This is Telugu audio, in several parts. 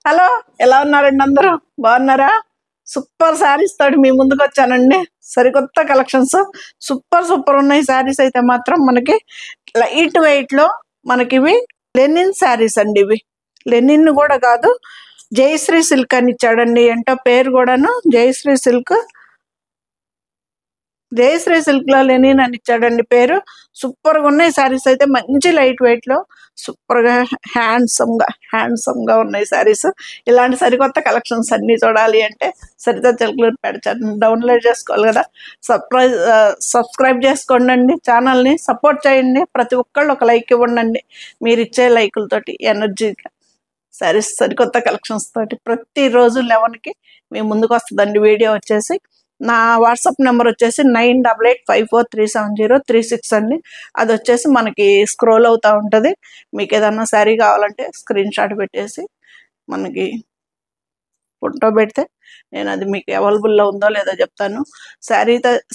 హలో, ఎలా ఉన్నారండి? అందరూ బాగున్నారా? సూపర్ శారీస్ తోటి మీ ముందుకు వచ్చానండి. సరికొత్త కలెక్షన్స్ సూపర్ సూపర్ ఉన్నాయి. శారీస్ అయితే మాత్రం మనకి లైట్ వెయిట్ లో మనకి ఇవి లెనిన్ శారీస్ అండి. ఇవి లెనిన్ కూడా కాదు, జయశ్రీ సిల్క్ అని ఇచ్చాడండి. ఏంటో పేరు కూడాను జయశ్రీ సిల్క్. జయశ్రీ సిల్క్ లో లెనిన్ అని ఇచ్చాడండి పేరు. సూపర్ గా ఉన్నాయి శారీస్ అయితే, మంచి లైట్ వెయిట్ లో సూపర్ గా హ్యాండ్సమ్ గా ఉన్నాయి శారీస్. ఇలాంటి సరికొత్త కలెక్షన్స్ అన్ని చూడాలి అంటే సరిత చిలుకలూరు పెడచాను డౌన్లోడ్ చేసుకోవాలి కదా. సబ్స్క్రైబ్ చేసుకోండి, ఛానల్ ని సపోర్ట్ చేయండి. ప్రతి ఒక్కళ్ళు ఒక లైక్ ఇవ్వండి. మీరు ఇచ్చే లైకులతోటి ఎనర్జీగా శారీస్ సరికొత్త కలెక్షన్స్ తోటి ప్రతిరోజు 11కి మీ ముందుకు వస్తుందండి. వీడియో వచ్చేసి నా వాట్సాప్ నెంబర్ వచ్చేసి 9885437036 అండి. అది వచ్చేసి మనకి స్క్రోల్ అవుతూ ఉంటుంది. మీకు ఏదన్నా శారీ కావాలంటే స్క్రీన్ షాట్ పెట్టేసి మనకి ఫోటో పెడితే నేను అది మీకు అవైలబుల్లో ఉందో లేదో చెప్తాను.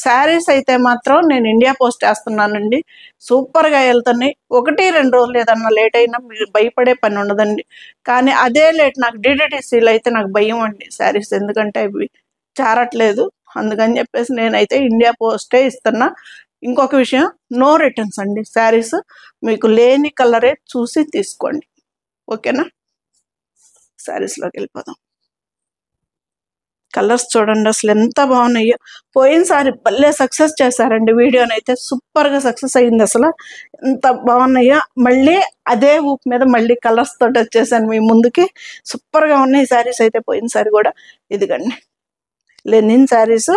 శారీస్ అయితే మాత్రం నేను ఇండియా పోస్ట్ వేస్తున్నానండి. సూపర్గా వెళ్తున్నాయి. 1-2 రోజులు ఏదన్నా లేట్ అయినా మీరు భయపడే పని ఉండదండి. కానీ అదే లేట్ నాకు డిడిటీసీలు అయితే నాకు భయం అండి శారీస్, ఎందుకంటే అవి చారట్లేదు. అందుకని చెప్పేసి నేనైతే ఇండియా పోస్టే ఇస్తున్నా. ఇంకొక విషయం, నో రిటర్న్స్ అండి. శారీస్ మీకు లేని కలరే చూసి తీసుకోండి, ఓకేనా? శారీస్లోకి వెళ్ళిపోదాం. కలర్స్ చూడండి అసలు ఎంత బాగున్నాయో. పోయినసారి భలే సక్సెస్ చేశారండి. వీడియోనైతే సూపర్గా సక్సెస్ అయింది. అసలు ఎంత బాగున్నాయో. మళ్ళీ అదే ఊపు మీద మళ్ళీ కలర్స్ తోటి వచ్చేసాను మీ ముందుకి. సూపర్గా ఉన్నాయి శారీస్ అయితే. పోయినసారి కూడా ఇదిగండి లెనిన్ శారీస్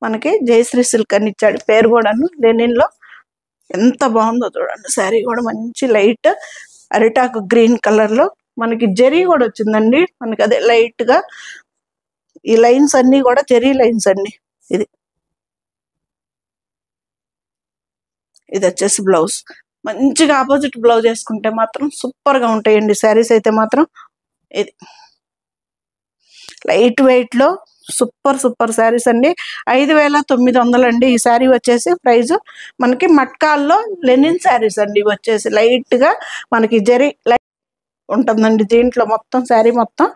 మనకి జయశ్రీ సిల్క్ అని ఇచ్చాడు పేరు కూడాను. లెనిన్లో ఎంత బాగుందో చూడండి. శారీ కూడా మంచి లైట్ అరిటాకు గ్రీన్ కలర్లో మనకి జరీ కూడా వచ్చిందండి. మనకి అదే లైట్గా ఈ లైన్స్ అన్నీ కూడా జెరీ లైన్స్ అండి. ఇది వచ్చేసి బ్లౌజ్. మంచిగా ఆపోజిట్ బ్లౌజ్ వేసుకుంటే మాత్రం సూపర్గా ఉంటాయండి శారీస్ అయితే మాత్రం. ఇది లైట్ వెయిట్లో సూపర్ శారీస్ అండి. 5900 అండి ఈ శారీ వచ్చేసి ప్రైజ్. మనకి మట్కాల్లో లెనిన్ శారీస్ అండి. ఇవి వచ్చేసి లైట్గా మనకి జెరీ లైట్ ఉంటుందండి దీంట్లో. మొత్తం శారీ మొత్తం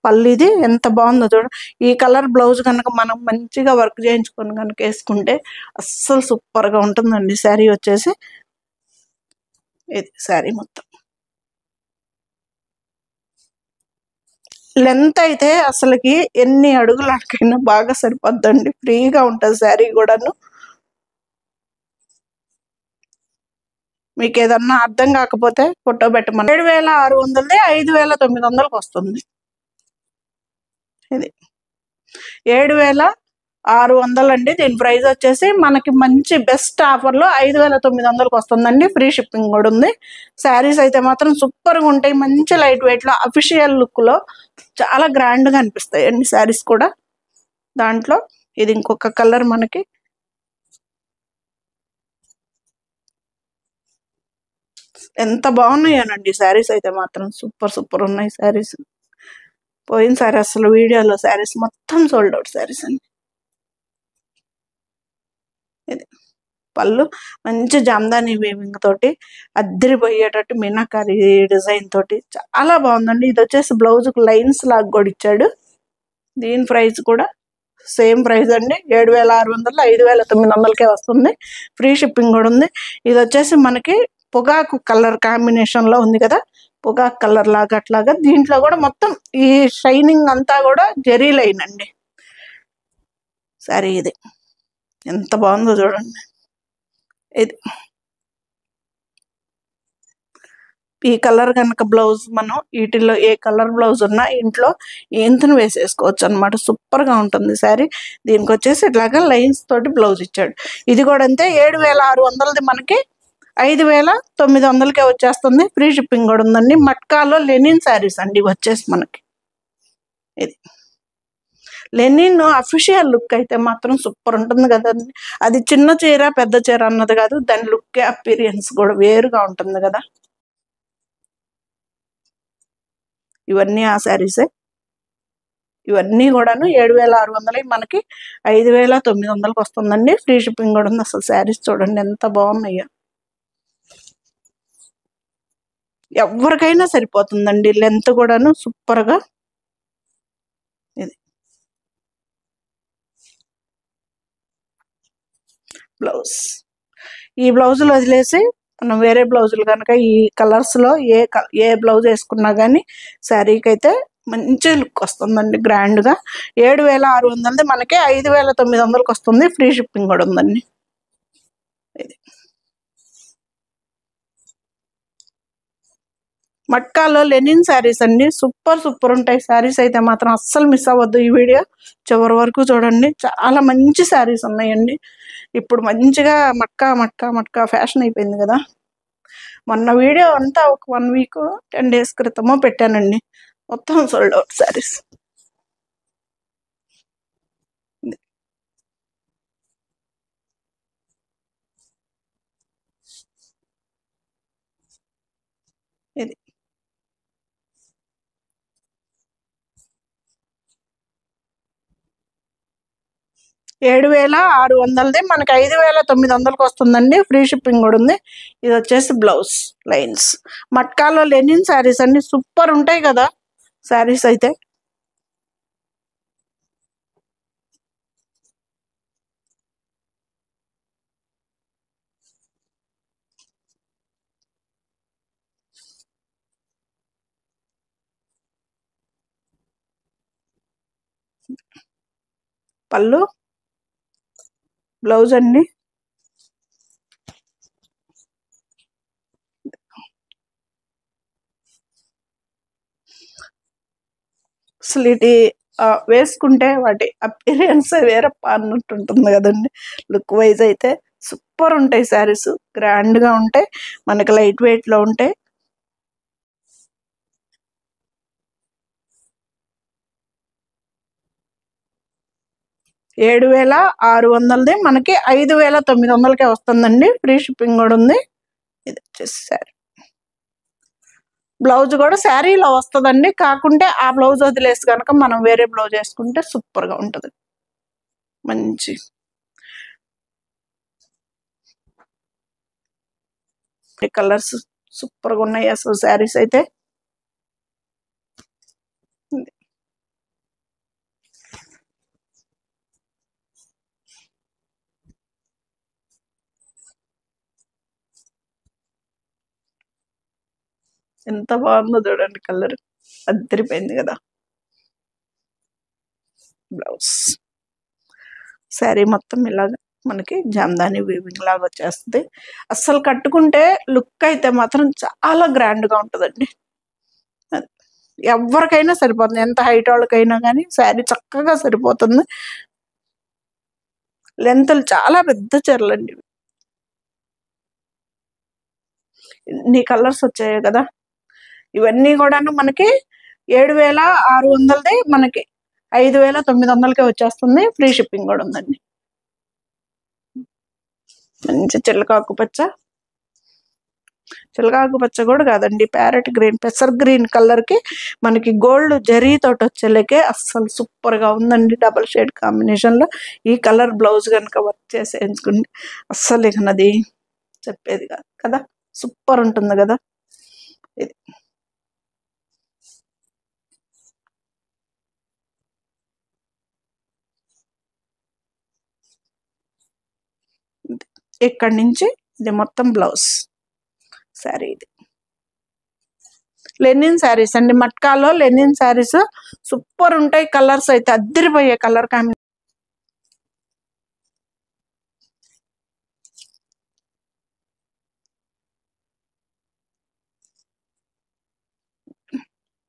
పల్లిది ఎంత బాగుందో చూడండి. ఈ కలర్ బ్లౌజ్ కనుక మనం మంచిగా వర్క్ చేయించుకొని కనుక వేసుకుంటే అస్సలు సూపర్గా ఉంటుందండి శారీ వచ్చేసి. ఇది శారీ మొత్తం లెంత్ అయితే అసలుకి ఎన్ని అడుగులకైనా బాగా సరిపోద్దండి. ఫ్రీగా ఉంటుంది శారీ కూడాను. మీకు ఏదన్నా అర్థం కాకపోతే ఫోటో పెట్టమని. 7600 5900కి వస్తుంది. ఇది 7600 అండి. దీని ప్రైస్ వచ్చేసి మనకి మంచి బెస్ట్ ఆఫర్లో 5900కి వస్తుందండి. ఫ్రీ షిప్పింగ్ కూడా ఉంది. శారీస్ అయితే మాత్రం సూపర్గా ఉంటాయి. మంచి లైట్ వెయిట్లో అఫీషియల్ లుక్లో చాలా గ్రాండ్గా అనిపిస్తాయి అండి శారీస్ కూడా. దాంట్లో ఇది ఇంకొక కలర్ మనకి ఎంత బాగున్నాయోనండి శారీస్ అయితే మాత్రం. సూపర్ ఉన్నాయి శారీస్. పోయినసారి అసలు వీడియోలో శారీస్ మొత్తం సోల్డ్ అవుట్ శారీస్ అండి. ఇది పళ్ళు మంచి జామ్దాని వీవింగ్ తోటి అద్దరిపోయేటట్టు మీనాకారి డిజైన్ తోటి చాలా బాగుందండి. ఇది వచ్చేసి బ్లౌజ్కి లైన్స్ లాగా కూడా ఇచ్చాడు. దీని ప్రైస్ కూడా సేమ్ ప్రైస్ అండి. 7600 5900కే వస్తుంది. ఫ్రీ షిప్పింగ్ కూడా ఉంది. ఇది వచ్చేసి మనకి పొగాకు కలర్ కాంబినేషన్లో ఉంది కదా, పొగాకు కలర్ లాగా అట్లాగా. దీంట్లో కూడా మొత్తం ఈ షైనింగ్ అంతా కూడా జెరీ లైన్ అండి సరే. ఇది ఎంత బాగుందో చూడండి. ఇది ఈ కలర్ కనుక బ్లౌజ్ మనం వీటిల్లో ఏ కలర్ బ్లౌజ్ ఉన్నా ఇంట్లో ఇంతను వేసేసుకోవచ్చు అనమాట. సూపర్గా ఉంటుంది శారీ. దీనికి వచ్చేసి ఇట్లాగా లైన్స్ తోటి బ్లౌజ్ ఇచ్చాడు. ఇది కూడా అంతే. 7600ది మనకి 5900కే వచ్చేస్తుంది. ఫ్రీ షిప్పింగ్ కూడా ఉందండి. మట్కాలో లెనిన్ శారీస్ అండి వచ్చేసి మనకి. ఇది లెనిన్ అఫీషియల్ లుక్ అయితే మాత్రం సూపర్ ఉంటుంది కదండి. అది చిన్న చీర పెద్ద చీర అన్నది కాదు, దాని లుక్ అపీరియన్స్ కూడా వేరుగా ఉంటుంది కదా. ఇవన్నీ ఆ శారీసే. ఇవన్నీ కూడాను 7600 మనకి 5900కి వస్తుందండి. ఫ్రీ షిప్పింగ్ కూడా ఉంది. అసలు శారీస్ చూడండి ఎంత బాగున్నాయో. ఎవరికైనా సరిపోతుందండి. లెంత్ కూడాను సూపర్గా బ్లౌజ్. ఈ బ్లౌజులు వదిలేసి మనం వేరే బ్లౌజులు కనుక ఈ కలర్స్లో ఏ బ్లౌజ్ వేసుకున్నా కానీ శారీకి అయితే మంచి లుక్ వస్తుందండి గ్రాండ్గా. 7600 మనకి 5900కి వస్తుంది. ఫ్రీ షిప్పింగ్ కూడా ఉందండి. ఇది మట్కాలో లెనిన్ శారీస్ అండి. సూపర్ ఉంటాయి శారీస్ అయితే మాత్రం అస్సలు మిస్ అవ్వద్దు. ఈ వీడియో చివరి వరకు చూడండి. చాలా మంచి శారీస్ ఉన్నాయండి. ఇప్పుడు మంచిగా మట్కా ఫ్యాషన్ అయిపోయింది కదా. మొన్న వీడియో అంతా ఒక 1 వీక్ 10 డేస్ క్రితమో పెట్టానండి. మొత్తం సోల్డ్ అవుట్ శారీస్. ఇది 7600 మనకి 5900కి వస్తుందండి. ఫ్రీ షిప్పింగ్ కూడా ఉంది. ఇది వచ్చేసి బ్లౌజ్ లైన్స్. మట్కాలో లెనిన్ శారీస్ అన్ని సూపర్ ఉంటాయి కదా శారీస్ అయితే. పళ్ళు, బ్లౌజ్ అండి. అసలు ఇది వేసుకుంటే వాటి అపీరియన్స్ వేరప్ప అన్నట్టు ఉంటుంది కదండి. లుక్ వైజ్ అయితే సూపర్ ఉంటాయి శారీస్. గ్రాండ్గా ఉంటాయి, మనకి లైట్ వెయిట్లో ఉంటాయి. $7600 మనకి 5900కే వస్తుందండి. ఫ్రీ షిప్పింగ్ కూడా ఉంది. ఇది వచ్చేసి శారీ. బ్లౌజ్ కూడా శారీలో వస్తుందండి. కాకుంటే ఆ బ్లౌజ్ వదిలేసి కనుక మనం వేరే బ్లౌజ్ వేసుకుంటే సూపర్గా ఉంటుంది. మంచి కలర్స్ సూపర్గా ఉన్నాయి అసలు శారీస్ అయితే. ఎంత బాగుందో చూడండి కలర్. అద్దరిపోయింది కదా. బ్లౌజ్ శారీ మొత్తం ఇలాగ మనకి జామ్దాని వీవింగ్ లాగా వచ్చేస్తుంది. అస్సలు కట్టుకుంటే లుక్ అయితే మాత్రం చాలా గ్రాండ్గా ఉంటుందండి. ఎవరికైనా సరిపోతుంది. ఎంత హైట్ వాళ్ళకైనా కానీ శారీ చక్కగా సరిపోతుంది. లెంత్లు చాలా పెద్ద చీరలండి. ఇన్ని కలర్స్ వచ్చాయి కదా. ఇవన్నీ కూడాను మనకి 7600 మనకి 5900కే వచ్చేస్తుంది. ఫ్రీ షిప్పింగ్ కూడా ఉందండి. మంచి చిలకాకు పచ్చ కూడా కాదండి, ప్యారెట్ గ్రీన్, పెసర్ గ్రీన్ కలర్కి మనకి గోల్డ్ జరీ తోటి వచ్చేలకే అస్సలు సూపర్గా ఉందండి. డబల్ షేడ్ కాంబినేషన్లో ఈ కలర్ బ్లౌజ్ కనుక వర్క్ చేసి వేయించుకుంటే అస్సలు ఇక నది చెప్పేది కాదు కదా. సూపర్ ఉంటుంది కదా. ఇది ఇక్కడి నుంచి ఇది మొత్తం బ్లౌజ్ శారీ. ఇది లెనిన్ శారీస్ అండి. మట్కాలో లెనిన్ శారీస్ సూపర్ ఉంటాయి. కలర్స్ అయితే అద్దరిపోయే కలర్ కాంబినేషన్.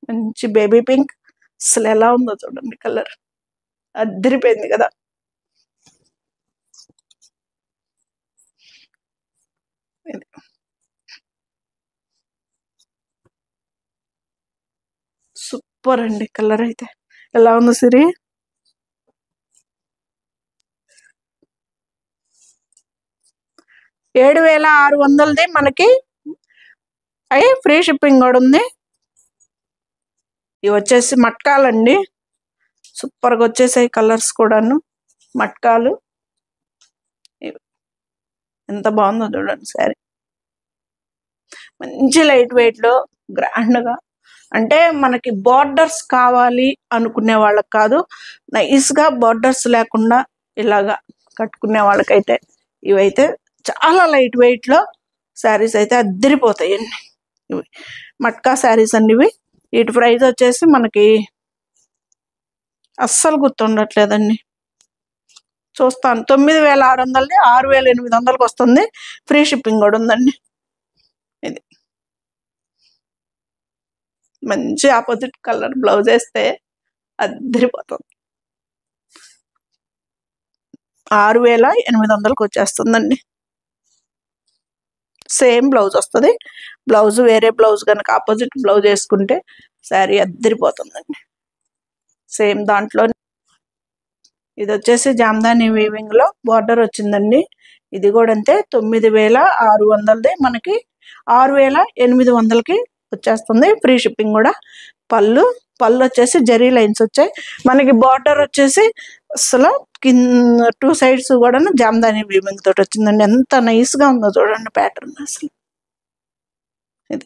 మంచి బేబీ పింక్. అసలు ఎలా ఉందో చూడండి కలర్. అద్దరిపోయింది కదా. సూపర్ అండి కలర్ అయితే. ఎలా ఉంది సిరి? $7600 మనకి ఫ్రీ షిప్పింగ్ కూడా ఉంది. ఇవి వచ్చేసి మట్కాలండి. సూపర్గా వచ్చేసాయి కలర్స్ కూడాను. మట్కాలు ఎంత బాగుందో చూడండి శారీ. మంచి లైట్ వెయిట్లో గ్రాండ్గా. అంటే మనకి బార్డర్స్ కావాలి అనుకునే వాళ్ళకి కాదు, నైస్గా బార్డర్స్ లేకుండా ఇలాగా కట్టుకునే వాళ్ళకైతే ఇవైతే చాలా లైట్ వెయిట్లో శారీస్ అయితే అద్దరిపోతాయండి. ఇవి మట్కా శారీస్ అండి. ఇవి వీటి ప్రైస్ వచ్చేసి మనకి అస్సలు గుర్తుండట్లేదండి. చూస్తాను. 9600 6800కి వస్తుంది. ఫ్రీ షిప్పింగ్ కూడా ఉందండి. ఇది మంచి ఆపోజిట్ కలర్ బ్లౌజ్ వేస్తే అద్దరిపోతుంది. 6800కి వచ్చేస్తుందండి. సేమ్ బ్లౌజ్ వస్తుంది. బ్లౌజ్ వేరే బ్లౌజ్ కనుక ఆపోజిట్ బ్లౌజ్ వేసుకుంటే శారీ అద్దరిపోతుందండి. సేమ్ దాంట్లో ఇది వచ్చేసి జామ్దాని వీవింగ్ లో బార్డర్ వచ్చిందండి. ఇది కూడా అంతే 9600ది మనకి 6800కి వచ్చేస్తుంది. ఫ్రీ షిప్పింగ్ కూడా. పళ్ళు వచ్చేసి జరీ లైన్స్ వచ్చాయి. మనకి బార్డర్ వచ్చేసి అసలు కింద 2 సైడ్స్ కూడా జామ్దాని వీవింగ్ తోటి వచ్చిందండి. ఎంత నైస్ గా ఉందో చూడండి ప్యాటర్న్ అసలు. ఇది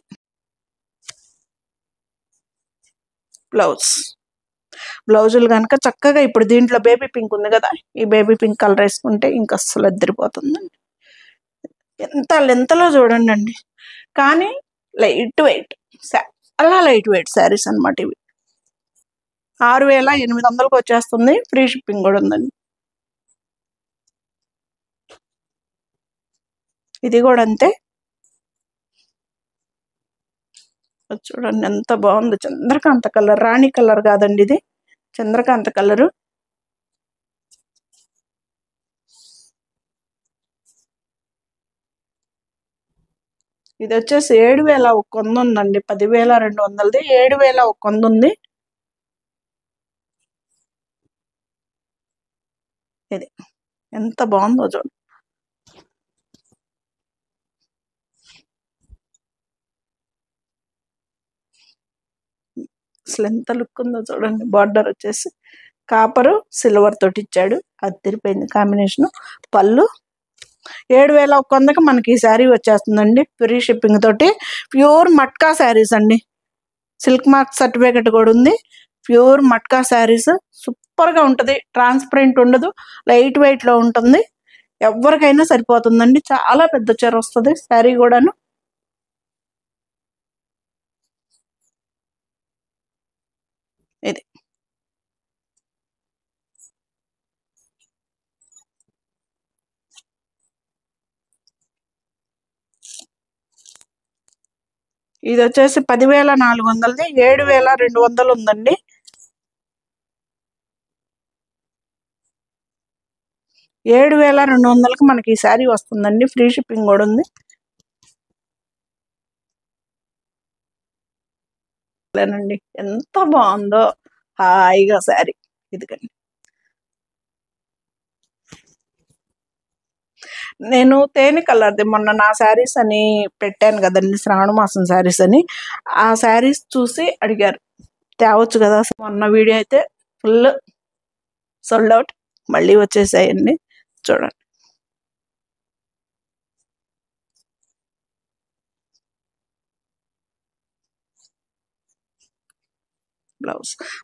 బ్లౌజులు కనుక చక్కగా ఇప్పుడు దీంట్లో బేబీ పింక్ ఉంది కదా, ఈ బేబీ పింక్ కలర్ వేసుకుంటే ఇంక అస్సలు అద్దరిపోతుందండి. ఎంత లెంత్లో చూడండి అండి. కానీ లైట్ వెయిట్, చాలా లైట్ వెయిట్ శారీస్ అనమాట ఇవి. 6800కి వచ్చేస్తుంది. ఫ్రీ షిప్పింగ్ కూడా ఉందండి. ఇది కూడా అంతే. చూడండి ఎంత బాగుంది. చంద్రకాంత కలర్, రాణి కలర్ కాదండి, ఇది చంద్రకాంత కలరు. ఇది వచ్చేసి 7100 ఉందండి. 10200ది 7100 ఉంది. ఇది ఎంత బాగుందో చూడండి. అసలు ఎంత లుక్ ఉందో చూడండి. బార్డర్ వచ్చేసి కాపరు సిల్వర్ తోటి ఇచ్చాడు. అది తిరిపోయింది కాంబినేషన్. పళ్ళు 7100కి మనకి ఈ శారీ వచ్చేస్తుందండి. ఫ్రీ షిప్పింగ్ తోటి. ప్యూర్ మట్కా శారీస్ అండి. సిల్క్ మార్క్ సర్టిఫికెట్ కూడా ఉంది. ప్యూర్ మట్కా శారీస్ సూపర్గా ఉంటుంది. ట్రాన్స్పరెంట్ ఉండదు, లైట్ వెయిట్లో ఉంటుంది. ఎవరికైనా సరిపోతుందండి. చాలా పెద్ద చీర వస్తుంది శారీ కూడాను. ఇది ఇది వచ్చేసి 10400ది 7200 ఉందండి. 7200కి మనకి ఈ శారీ వస్తుందండి. ఫ్రీ షిప్పింగ్ కూడా ఉంది. లేనండి ఎంత బాగుందో హాయిగా శారీ. ఇదిగండి. నేను తేనె కలర్ది మొన్న నా శారీస్ అని పెట్టాను కదండి, శ్రావణ మాసం శారీస్ అని. ఆ శారీస్ చూసి అడిగారు తేవచ్చు కదా. మొన్న వీడియో అయితే ఫుల్ సోల్డ్ అవుట్. మళ్ళీ వచ్చేసాయండి. చూడండి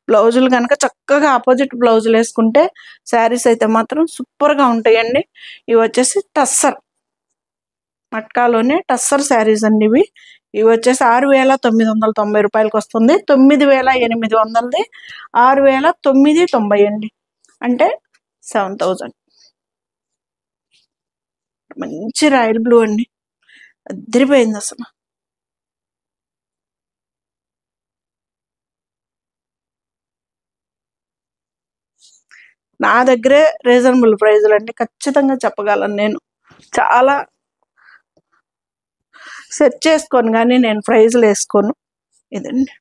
బ్లౌజులు కనుక చక్కగా ఆపోజిట్ బ్లౌజులు వేసుకుంటే శారీస్ అయితే మాత్రం సూపర్గా ఉంటాయండి. ఇవి వచ్చేసి టస్సర్, మట్కాలోనే టస్సర్ శారీస్ అండి ఇవి. ఇవి వచ్చేసి 6990 రూపాయలకి వస్తుంది. 9800ది 6990 అండి. అంటే 7000. మంచి రాయల్ బ్లూ అండి. అద్దరిపోయింది అసలు. నా దగ్గరే రీజనబుల్ ప్రైజులు అండి, ఖచ్చితంగా చెప్పగలను. నేను చాలా సెట్ చేసుకోను కానీ నేను ప్రైజులు వేసుకోను. ఇదండి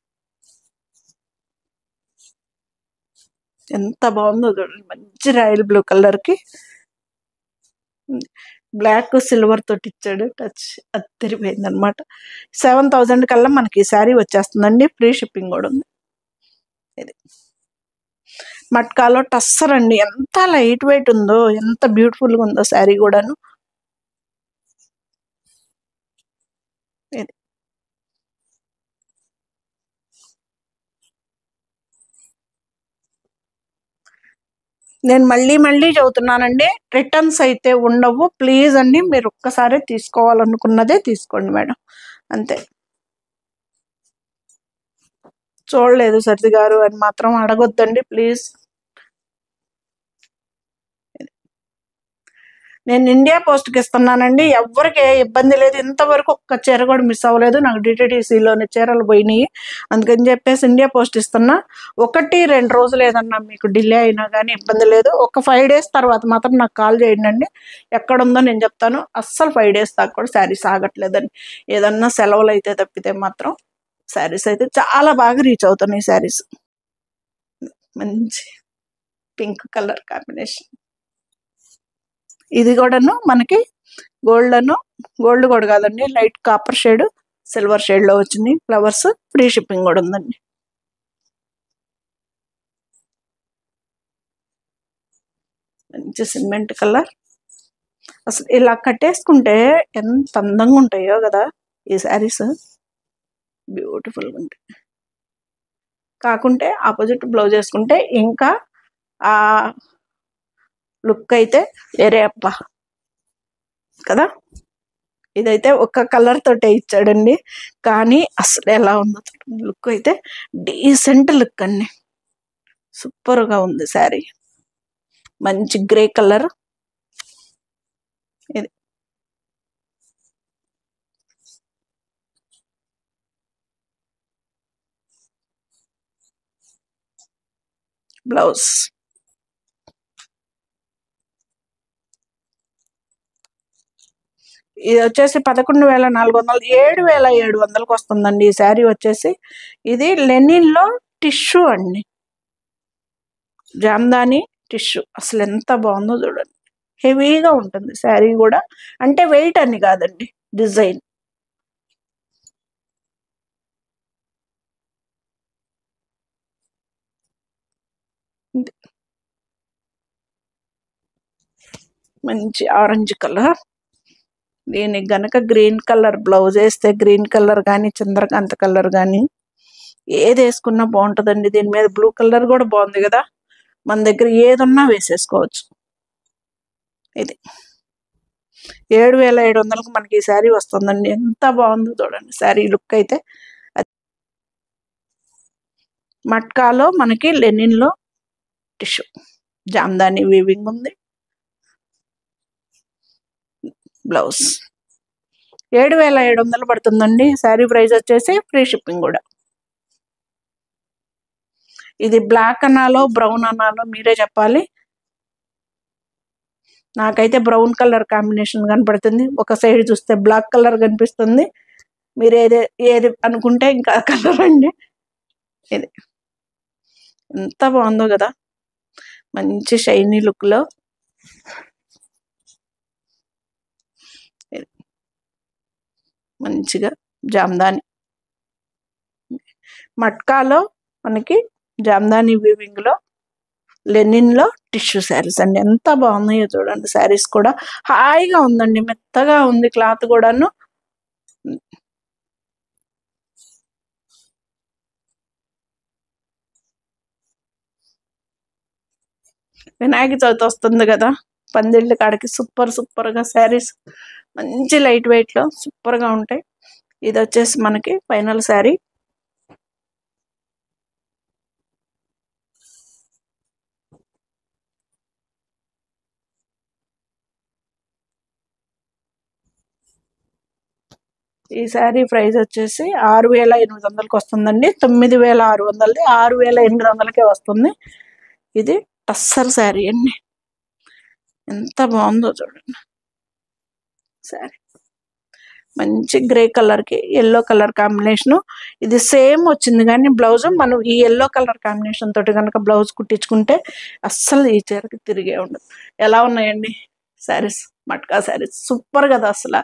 ఎంత బాగుందో చూడండి. మంచి రాయల్ బ్లూ కలర్కి బ్లాక్ సిల్వర్ తోటి ఇచ్చాడు. టచ్ అద్దరిపోయింది అనమాట. 7000 కల్లా మనకి ఈ శారీ వచ్చేస్తుందండి. ఫ్రీ షిప్పింగ్ కూడా ఉంది. ఇది మట్కాలో టస్సర్ అండి. ఎంత లైట్ వెయిట్ ఉందో, ఎంత బ్యూటిఫుల్గా ఉందో శారీ కూడాను. ఇది నేను మళ్ళీ మళ్ళీ చెబుతున్నానండి, రిటర్న్స్ అయితే ఉండవు. ప్లీజ్ అండి, మీరు ఒక్కసారి తీసుకోవాలనుకున్నదే తీసుకోండి మేడం, అంతే. చూడలేదు సరిది గారు అని మాత్రం అడగొద్దండి ప్లీజ్. నేను ఇండియా పోస్ట్కి ఇస్తున్నానండి, ఎవరికి ఏ ఇబ్బంది లేదు. ఇంతవరకు ఒక్క చీర కూడా మిస్ అవ్వలేదు. నాకు డిటిడిసిలోని చీరలు పోయినాయి, అందుకని చెప్పేసి ఇండియా పోస్ట్ ఇస్తున్నా. 1-2 రోజులు ఏదన్నా మీకు డిలే అయినా కానీ ఇబ్బంది లేదు. ఒక 5 days తర్వాత మాత్రం నాకు కాల్ చేయండి అండి, ఎక్కడుందో నేను చెప్తాను. అస్సలు 5 days దాకా కూడా శారీస్ ఆగట్లేదని. ఏదన్నా సెలవులు అయితే తప్పితే మాత్రం శారీస్ అయితే చాలా బాగా రీచ్ అవుతున్నాయి. శారీస్ మంచి పింక్ కలర్ కాంబినేషన్. ఇది కూడాను మనకి గోల్డ్ కూడా కాదండి, light copper shade, silver shade లో వచ్చింది. ఫ్లవర్స్, ఫ్రీ షిప్పింగ్ కూడా ఉందండి. మంచి సిమెంట్ కలర్. అసలు ఇలా కట్టేసుకుంటే ఎంత అందంగా ఉంటాయో కదా ఈ శారీస్, బ్యూటిఫుల్గా ఉంటాయి. కాకుంటే ఆపోజిట్ బ్లౌజ్ వేసుకుంటే ఇంకా ఆ లుక్ అయితే వేరే అబ్బా కదా. ఇదైతే ఒక కలర్ తోటే ఇచ్చాడండి, కానీ అసలు ఎలా ఉందో లుక్ అయితే డీసెంట్ లుక్ అండి, సూపర్గా ఉంది శారీ. మంచి గ్రే కలర్. ఇది బ్లౌజ్. ఇది వచ్చేసి 11,400, 7,700కి వస్తుందండి ఈ శారీ వచ్చేసి. ఇది లెనిన్లో టిష్యూ అండి, జామ్దాని టిష్యూ. అసలు ఎంత బాగుందో చూడండి, హెవీగా ఉంటుంది శారీ కూడా. అంటే వెయిట్ అని కాదండి, డిజైన్. మంచి ఆరెంజ్ కలర్. దీనికి గనక గ్రీన్ కలర్ బ్లౌజ్ వేస్తే, గ్రీన్ కలర్ కానీ చంద్రకాంత కలర్ కానీ ఏది వేసుకున్నా బాగుంటుందండి. దీని మీద బ్లూ కలర్ కూడా బాగుంది కదా, మన దగ్గర ఏదున్నా వేసేసుకోవచ్చు. ఇది 7,700కు మనకి ఈ శారీ వస్తుందండి. ఎంత బాగుందో చూడండి శారీ లుక్ అయితే. మట్కాలో మనకి లెనిన్లో టిష్యూ, జామ్దాని వీవింగ్ ఉంది. బ్లౌజ్ 7,700 పడుతుందండి. శారీ ప్రైస్ వచ్చేసి ఫ్రీ షిప్పింగ్ కూడా. ఇది బ్లాక్ అనాలో బ్రౌన్ అనాలో మీరే చెప్పాలి. నాకైతే బ్రౌన్ కలర్ కాంబినేషన్ కనపడుతుంది, ఒక సైడ్ చూస్తే బ్లాక్ కలర్ కనిపిస్తుంది. మీరు ఏది అనుకుంటే ఇంకా కలర్ అండి. ఇది ఎంత బాగుందో కదా, మంచి షైనీ లుక్లో. మంచిగా జామ్దాని మట్కాలో మనకి జామ్దాని వీవింగ్లో లెనిన్లో టిష్యూ శారీస్ అండి. ఎంత బాగున్నాయో చూడండి, శారీస్ కూడా హాయిగా ఉందండి, మెత్తగా ఉంది క్లాత్ కూడాను. వినాయక చవితి వస్తుంది కదా, పందిళ్ళ కాడికి సూపర్గా శారీస్ మంచి లైట్ వెయిట్లో సూపర్గా ఉంటాయి. ఇది వచ్చేసి మనకి ఫైనల్ శారీ. ఈ శారీ ప్రైస్ వచ్చేసి 6,800కి వస్తుందండి. 9,600, 6,800కే వస్తుంది. ఇది టస్సర్ శారీ అండి, ఎంత బాగుందో చూడండి శారీ. మంచి గ్రే కలర్కి ఎల్లో కలర్ కాంబినేషను. ఇది సేమ్ వచ్చింది కానీ బ్లౌజ్ మనం ఈ ఎల్లో కలర్ కాంబినేషన్ తోటి కనుక బ్లౌజ్ కుట్టించుకుంటే అస్సలు ఈ చీరకి తిరిగే ఉండదు. ఎలా ఉన్నాయండి శారీస్, మట్కా శారీస్, సూపర్ కదా అసలు.